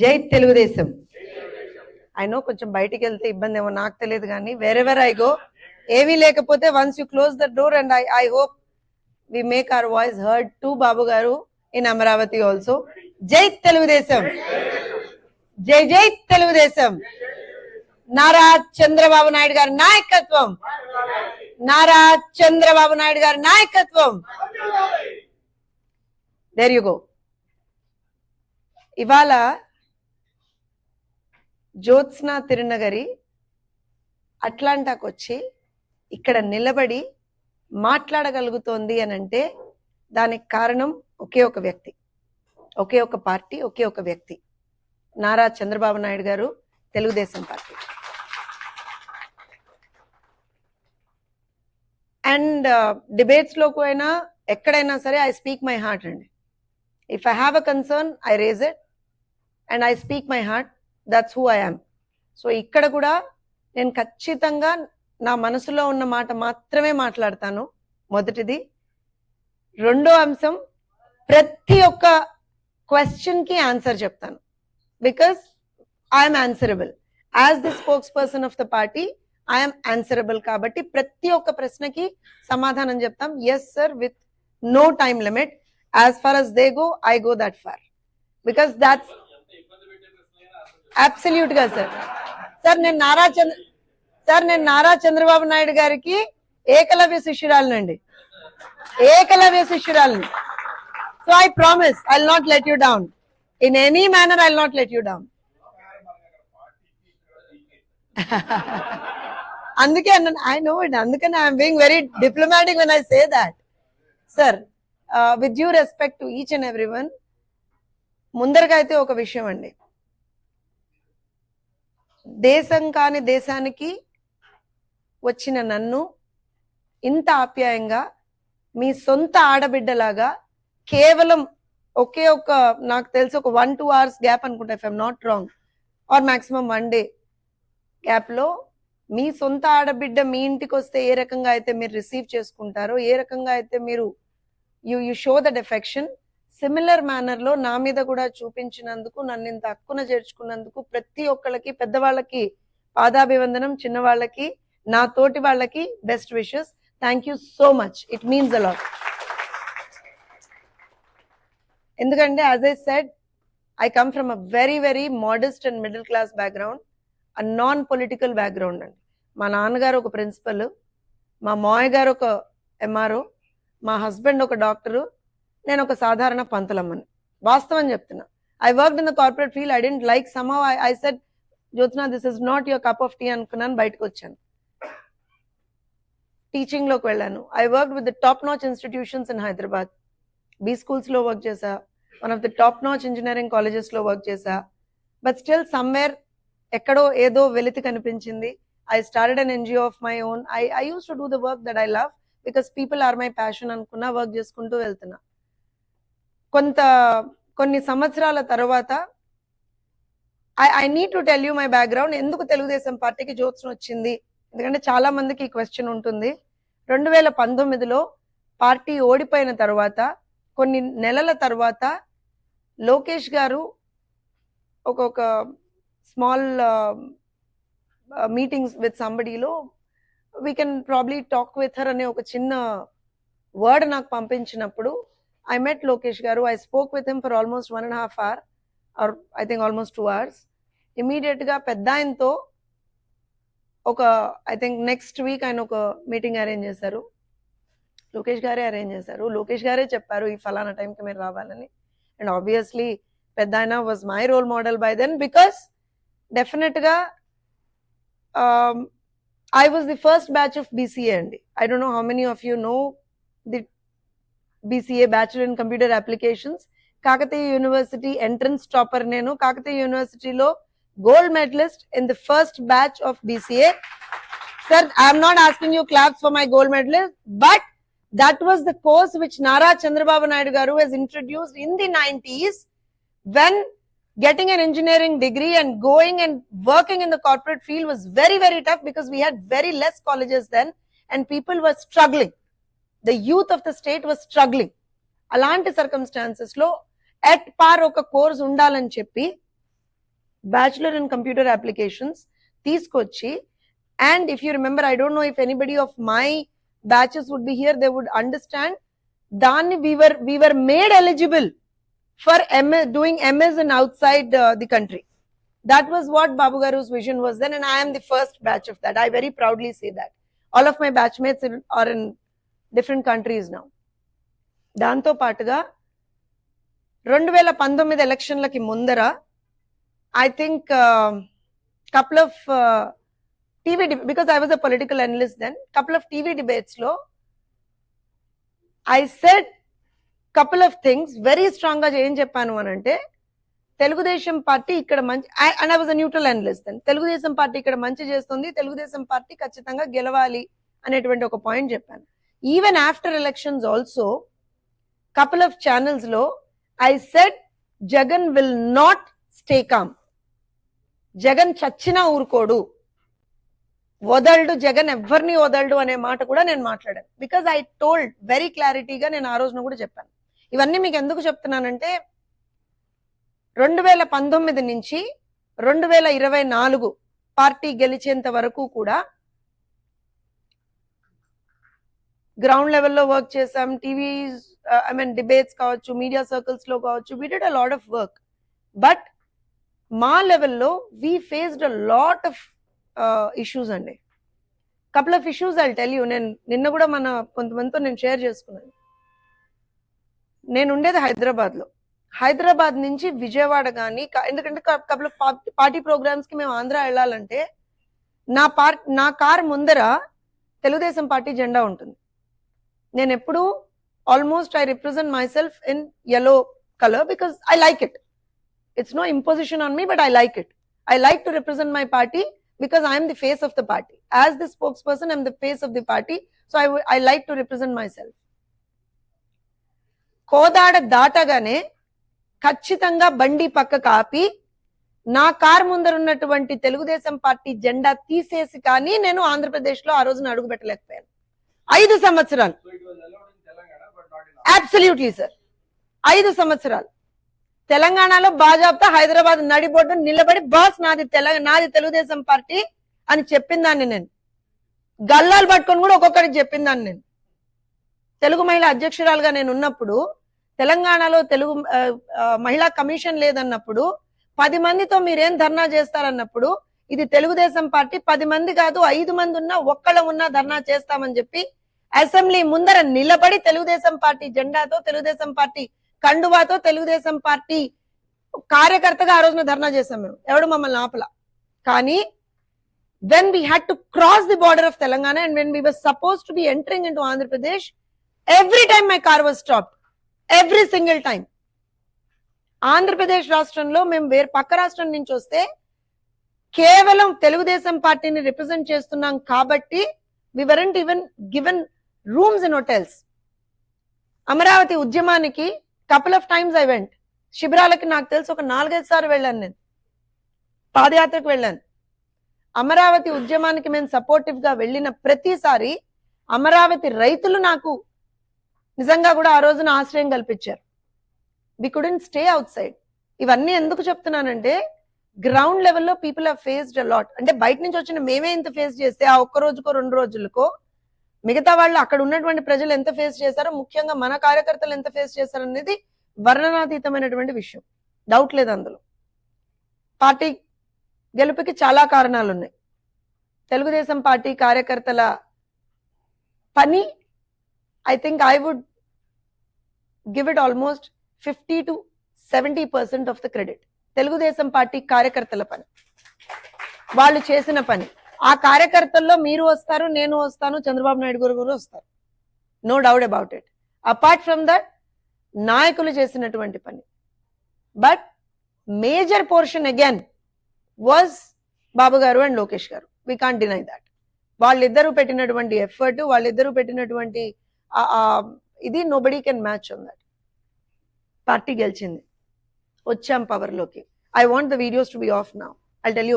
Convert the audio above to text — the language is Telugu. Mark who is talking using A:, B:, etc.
A: జై తెలుగుదేశం. ఐ నో కొంచెం బయటికి వెళ్తే ఇబ్బంది ఏమో నాకు తెలియదు కానీ వెరెవర్ ఐ గో ఏమీ లేకపోతే once you close the door and I hope we make our voice heard to Babu గారు ఇన్ అమరావతి ఆల్సో. జై తెలుగుదేశం, జై జై తెలుగుదేశం. నారా చంద్రబాబు నాయుడు గారి నాయకత్వం, నారా చంద్రబాబు నాయుడు గారి నాయకత్వం. There you go. ఇవాళ జ్యోత్స్న తిరునగరి అట్లాంటాకు వచ్చి ఇక్కడ నిలబడి మాట్లాడగలుగుతోంది అని అంటే దానికి కారణం ఒకే ఒక వ్యక్తి, ఒకే ఒక పార్టీ, ఒకే ఒక వ్యక్తి, నారా చంద్రబాబు నాయుడు గారు, తెలుగుదేశం పార్టీ. అండ్ డిబేట్స్ లోకి అయినా ఎక్కడైనా సరే ఐ స్పీక్ మై హార్ట్ అండి. If I have a concern I raise it and I speak my heart. That's who I am. So ఇక్కడ కూడా నేను ఖచ్చితంగా నా మనసులో ఉన్న మాట మాత్రమే మాట్లాడతాను. మొదటిది. రెండో అంశం, ప్రతి ఒక్క క్వశ్చన్ కి ఆన్సర్ చెప్తాను. Because I'm answerable as the spokesperson of the party. I'm answerable కాబట్టి ప్రతి ఒక్క ప్రశ్నకి సమాధానం చెప్తాం. Yes sir, with no time limit. As far as they go, I go that far. Because that's absolute గా సార్. సార్ నేను నారా చంద్రబాబు నాయుడు గారికి ఏకలవ్య శిష్యురాలనండి, ఏకలవ్య శిష్యురాలని. So I promise I will not let you down in any manner. I will not let you down. అందుకే ఐ నో ఇట్. అందుకని I'm being very diplomatic when I say that. Sir, with due respect to each and every one, ముందరగా అయితే ఒక విషయం అండి. దేశం కాని దేశానికి వచ్చిన నన్ను ఇంత ఆప్యాయంగా మీ సొంత ఆడబిడ్డలాగా కేవలం ఒకే ఒక, నాకు తెలిసి ఒక 1-2 hours గ్యాప్ అనుకుంటా, if I'm not wrong, or maximum 1 day gap లో మీ సొంత ఆడబిడ్డ మీ ఇంటికి వస్తే ఏ రకంగా అయితే మీరు రిసీవ్ చేసుకుంటారో, ఏ రకంగా అయితే మీరు you show that affection, similar manner లో నా మీద కూడా చూపించినందుకు, నన్ను ఇంత హక్కున చేర్చుకున్నందుకు ప్రతి ఒక్కళ్ళకి, పెద్దవాళ్ళకి పాదాభివందనం, చిన్నవాళ్ళకి, నా తోటి వాళ్ళకి best wishes. Thank you so much. It means a lot. ఎందుకంటే as I said, I come from a very very modest and middle class background, a non political background అండి. మా నాన్నగారు ఒక ప్రిన్సిపల్, మా మావయ్య గారు ఒక ఎంఆర్ఓ, మా హస్బెండ్ ఒక డాక్టరు, నేను ఒక సాధారణ పంతులమ్మని. వాస్తవం చెప్తున్నా. I worked in the corporate field. I didn't like somehow I said, Jyotsna this is not your cup of tea అనుకున్నాను, బయటకు వచ్చాను. టీచింగ్ లోకి వెళ్ళాను. I worked with the top notch institutions in Hyderabad. B schools లో వర్క్ చేసా, one of the top notch engineering colleges లో వర్క్ చేసా. బట్ స్టిల్ సమ్వేర్ ఎక్కడో ఏదో వెలితి కనిపించింది. I started an NGO of my own. I use to do the work that I love because people are my passion అనుకున్నా, వర్క్ చేసుకుంటూ వెళ్తున్నా. కొన్ని సంవత్సరాల తర్వాత I need to tell you my background. ఎందుకు తెలుగుదేశం పార్టీకి జ్యోత్స్న వచ్చింది? ఎందుకంటే చాలా మందికి ఈ క్వశ్చన్ ఉంటుంది. 2019లో పార్టీ ఓడిపోయిన తర్వాత కొన్ని నెలల తర్వాత లోకేష్ గారు ఒక స్మాల్ మీటింగ్స్ విత్ సంబడీలో we can probably talk with her అనే ఒక చిన్న వర్డ్ నాకు పంపించినప్పుడు I met Lokesh Garu. I spoke with him for almost 1.5 hours, or I think almost 2 hours. Immediate గా పెద్ద ఆయనతో ఒక, ఐ థింక్ నెక్స్ట్ వీక్ ఆయన ఒక మీటింగ్ అరేంజ్ చేశారు. లోకేష్ గారే అరేంజ్ చేశారు. లోకేష్ గారే చెప్పారు ఈ ఫలానా టైంకి మీరు రావాలని. అండ్ ఆబ్వియస్లీ పెద్ద ఆయన was my role model by then, because definite గా I was the first batch of BCA అండి. I don't know how many of you know the BCA, Bachelor in Computer Applications. Kakatiya University entrance topper nenu. Kakatiya University lo gold medalist in the first batch of BCA. Sir, I am not asking you claps for my gold medalist, but that was the course which Nara Chandrababu Naidu Garu has introduced in the 90s, when getting an engineering degree and going and working in the corporate field was very very tough, because we had very less colleges then and people were struggling. The youth of the state was struggling. అలాంటి సర్కమ్స్టాన్సెస్ లో ఎట్ పార్ ఒక కోర్స్ ఉండాలని చెప్పి బ్యాచులర్ ఇన్ కంప్యూటర్ అప్లికేషన్స్ తీసుకొచ్చి, and if you remember, I don't know if anybody of my batches would be here, they would understand, danni we were made eligible for doing MS in outside the country. That was what Babu Garu's vision was then, and I am the first batch of that. I very proudly say that. All of my batchmates are in different countries now. దాంతో పాటుగా 2019 ఎలక్షన్లకి ముందర I think couple of TV because I was a political analyst then, couple of TV debates lo I said couple of things very strong ga em cheppanu anante Telugudesam party ikkada manchi, and I was a neutral analyst then. Telugudesam party ikkada manchi chestundi, Telugudesam party kachithanga gelavali అనేటువంటి ఒక పాయింట్ చెప్పాను. Even after elections also, couple of channels lo I said Jagan will not stay calm. Jagan చచ్చినా ఊరుకోడు, వదలడు జగన్, ఎవరిని వదలడు అనే మాట కూడా నేను మాట్లాడాను. బికాజ్ ఐ టోల్డ్ వెరీ క్లారిటీగా, నేను ఆ రోజున కూడా చెప్పాను. ఇవన్నీ మీకు ఎందుకు చెప్తున్నానంటే 2019 నుంచి 2024 పార్టీ గెలిచేంత వరకు కూడా గ్రౌండ్ లెవెల్లో వర్క్ చేసాం. టీవీ డిబేట్స్ కావచ్చు, మీడియా సర్కిల్స్ లో కావచ్చు, we did a lot of work. But మా లెవెల్లో we faced a lot of issues అండి. Couple of issues I tell you. నేను నిన్న కూడా మన కొంతమందితో నేను షేర్ చేసుకున్నాను. నేను ఉండేది హైదరాబాద్లో. హైదరాబాద్ నుంచి విజయవాడ కానీ, ఎందుకంటే కపుల్ ఆఫ్ పార్టీ ప్రోగ్రామ్స్ కి మేము ఆంధ్ర వెళ్ళాలంటే నా కార్ ముందర తెలుగుదేశం పార్టీ జెండా ఉంటుంది. నేను ఎప్పుడు almost I represent my self in yellow color because I like it. It's no imposition on me, but I like it. I like to represent my party because I am the face of the party. As the spokesperson, I'm the face of the party. So I like to represent myself. Kodad దాటగానే ఖచ్చితంగా బండి పక్క కాపి నా కార్ ముందర ఉన్నటువంటి తెలుగుదేశం పార్టీ జెండా తీసేసి కానీ నేను ఆంధ్రప్రదేశ్లో ఆ రోజున అడుగు పెట్టలేకపోయాను. 5 సంవత్సరాలు. అబ్సల్యూట్లీ సార్, 5 సంవత్సరాలు తెలంగాణలో బాజాబ్తా హైదరాబాద్ నడిబొడ్డు నిలబడి బాస్ నాది తెలుగుదేశం పార్టీ అని చెప్పిందాన్ని నేను. గల్లాలు పట్టుకొని కూడా ఒక్కొక్కరికి చెప్పిందాన్ని నేను. తెలుగు మహిళా అధ్యక్షురాలుగా నేను ఉన్నప్పుడు, తెలంగాణలో తెలుగు మహిళా కమిషన్ లేదన్నప్పుడు, 10 మందితో మీరేం ధర్నా చేస్తారన్నప్పుడు, ఇది తెలుగుదేశం పార్టీ 10 మంది కాదు 5 మంది ఉన్నా ఒక్కళ్ళ ఉన్నా ధర్నా చేస్తామని చెప్పి అసెంబ్లీ ముందర నిలబడి తెలుగుదేశం పార్టీ జెండాతో, తెలుగుదేశం పార్టీ కండువాతో, తెలుగుదేశం పార్టీ కార్యకర్తగా ఆ రోజున ధర్నా చేశాం మేము. ఎవడు మమ్మల్ని ఆపల. కానీ when we had to cross the border of Telangana and when we were supposed to be entering into Andhra Pradesh, every time my car was stopped, every single time. Andhra Pradesh రాష్ట్రంలో మేము వేరే పక్క రాష్ట్రం నుంచి వస్తే కేవలం తెలుగుదేశం పార్టీని రిప్రజెంట్ చేస్తున్నాం కాబట్టి we weren't even given rooms in hotels. Amaravati ఉద్యమానికి couple of times I went. శిబిరాలకి నాకు తెలుసు ఒక 4-5 సార్లు వెళ్ళాను. నేను పాదయాత్రకు వెళ్ళాను. అమరావతి ఉద్యమానికి మేము సపోర్టివ్ గా వెళ్ళిన ప్రతిసారి అమరావతి రైతులు నాకు నిజంగా కూడా ఆ రోజున ఆశ్రయం కల్పించారు. We couldn't stay outside. ఇవన్నీ ఎందుకు చెప్తున్నానంటే గ్రౌండ్ లెవెల్లో people have faced a lot. అంటే బయట నుంచి వచ్చిన మేమే ఎంత ఫేస్ చేస్తే ఆ ఒక్క రోజుకో 2 రోజులకో మిగతా వాళ్ళు అక్కడ ఉన్నటువంటి ప్రజలు ఎంత ఫేస్ చేశారో, ముఖ్యంగా మన కార్యకర్తలు ఎంత ఫేస్ చేశారు అనేది వర్ణనాతీతమైనటువంటి విషయం. డౌట్ లేదు అందులో. పార్టీ గెలుపుకి చాలా కారణాలు ఉన్నాయి. తెలుగుదేశం పార్టీ కార్యకర్తల పని I think I would give it almost 50 to 70% of the credit. Telugu Desam party కార్యకర్తల పని, వాళ్ళు చేసిన పని. ఆ కార్యకర్తల్లో మీరు వస్తారు, నేను వస్తాను, చంద్రబాబు నాయుడు గారు కూడా వస్తారు. No doubt about it. Apart from that నాయకులు చేసినటువంటి పని. But major portion again was Babu గారు అండ్ లోకేష్ గారు. We can't deny that. వాళ్ళిద్దరూ పెట్టినటువంటి ఎఫర్ట్, వాళ్ళిద్దరూ పెట్టినటువంటి ఇది nobody can match on that. Party గెలిచింది, వచ్చాం పవర్లోకి. I want the videos to be off now. I'll tell you.